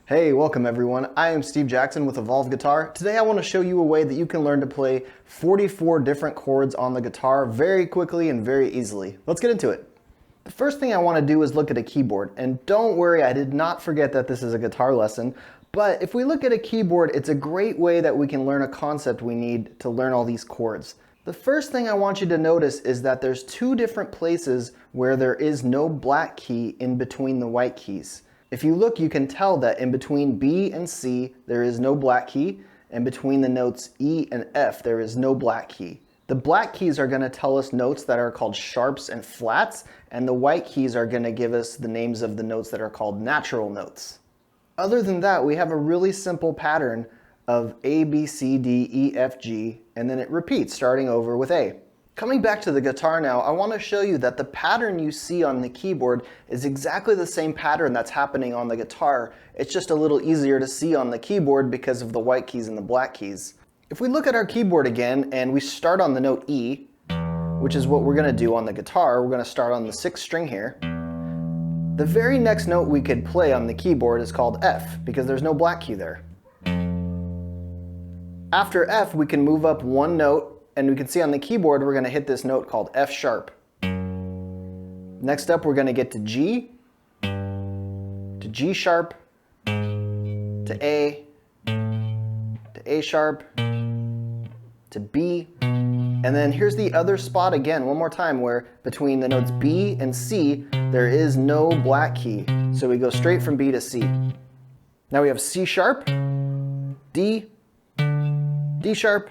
Hey, welcome everyone. I am Steve Jackson with Evolve Guitar. Today I want to show you a way that you can learn to play 44 different chords on the guitar very quickly and very easily. Let's get into it. The first thing I want to do is look at a keyboard. And don't worry, I did not forget that this is a guitar lesson. But if we look at a keyboard, it's a great way that we can learn a concept we need to learn all these chords. The first thing I want you to notice is that there's two different places where there is no black key in between the white keys. If you look, you can tell that in between B and C, there is no black key, and between the notes E and F, there is no black key. The black keys are going to tell us notes that are called sharps and flats, and the white keys are going to give us the names of the notes that are called natural notes. Other than that, we have a really simple pattern of A, B, C, D, E, F, G, and then it repeats, starting over with A. Coming back to the guitar now, I want to show you that the pattern you see on the keyboard is exactly the same pattern that's happening on the guitar. It's just a little easier to see on the keyboard because of the white keys and the black keys. If we look at our keyboard again and we start on the note E, which is what we're going to do on the guitar, we're going to start on the 6th string here. The very next note we could play on the keyboard is called F because there's no black key there. After F, we can move up one note. And we can see on the keyboard, we're going to hit this note called F sharp. Next up, we're going to get to G sharp, to A sharp, to B. And then here's the other spot again, one more time, where between the notes B and C, there is no black key. So we go straight from B to C. Now we have C sharp, D sharp,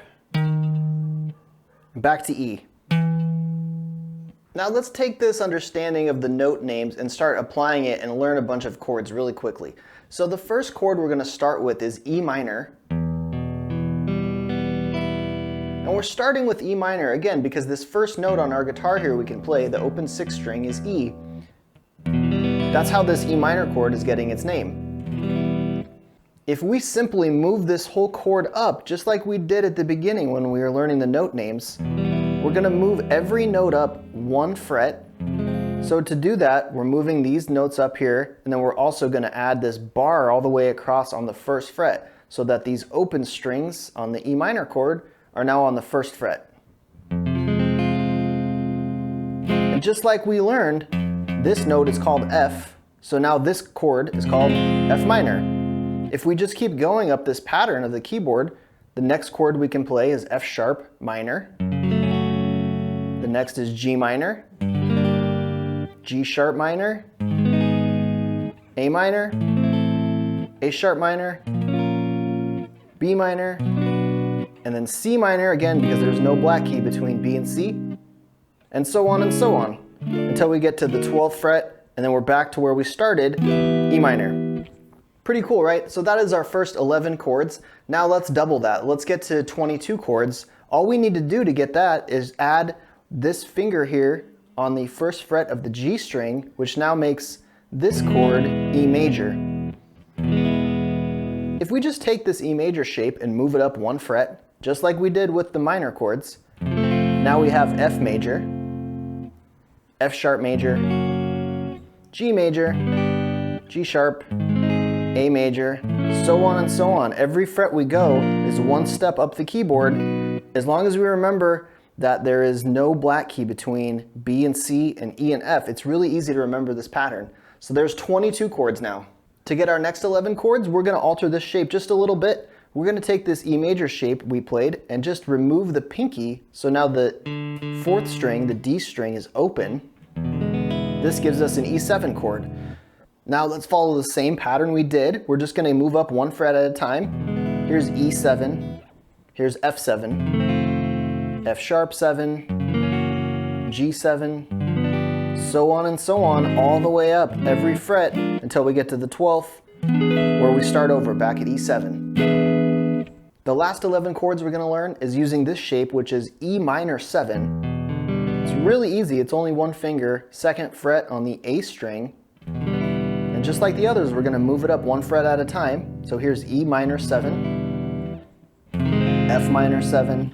back to E. Now let's take this understanding of the note names and start applying it and learn a bunch of chords really quickly. So the first chord we're going to start with is E minor. And we're starting with E minor again because this first note on our guitar here we can play, the open 6th string, is E. That's how this E minor chord is getting its name. If we simply move this whole chord up, just like we did at the beginning when we were learning the note names, we're going to move every note up 1 fret. So to do that, we're moving these notes up here, and then we're also going to add this bar all the way across on the 1st fret, so that these open strings on the E minor chord are now on the 1st fret. And just like we learned, this note is called F, so now this chord is called F minor. If we just keep going up this pattern of the keyboard, the next chord we can play is F sharp minor. The next is G minor, G sharp minor, A minor, A sharp minor, B minor, and then C minor again because there's no black key between B and C, and so on until we get to the 12th fret, and then we're back to where we started, E minor. Pretty cool, right? So that is our first 11 chords. Now let's double that. Let's get to 22 chords. All we need to do to get that is add this finger here on the 1st fret of the G string, which now makes this chord E major. If we just take this E major shape and move it up 1 fret, just like we did with the minor chords, now we have F major, F sharp major, G major, G sharp, A major, so on and so on. Every fret we go is 1 step up the keyboard, as long as we remember that there is no black key between B and C and E and F. It's really easy to remember this pattern. So there's 22 chords now. To get our next 11 chords, we're going to alter this shape just a little bit. We're going to take this E major shape we played and just remove the pinky, so now the 4th string, the D string, is open. This gives us an E7 chord. Now let's follow the same pattern we did. We're just going to move up 1 fret at a time. Here's E7, here's F7, F sharp 7, G7, so on and so on, all the way up every fret until we get to the 12th, where we start over back at E7. The last 11 chords we're going to learn is using this shape, which is E minor 7. It's really easy. It's only 1 finger, 2nd fret on the A string. Just like the others, we're going to move it up 1 fret at a time. So here's E minor 7, F minor 7,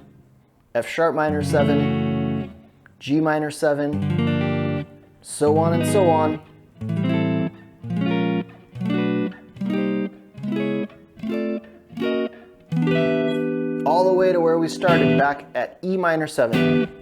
F sharp minor 7, G minor 7, so on and so on. all the way to where we started, back at E minor 7.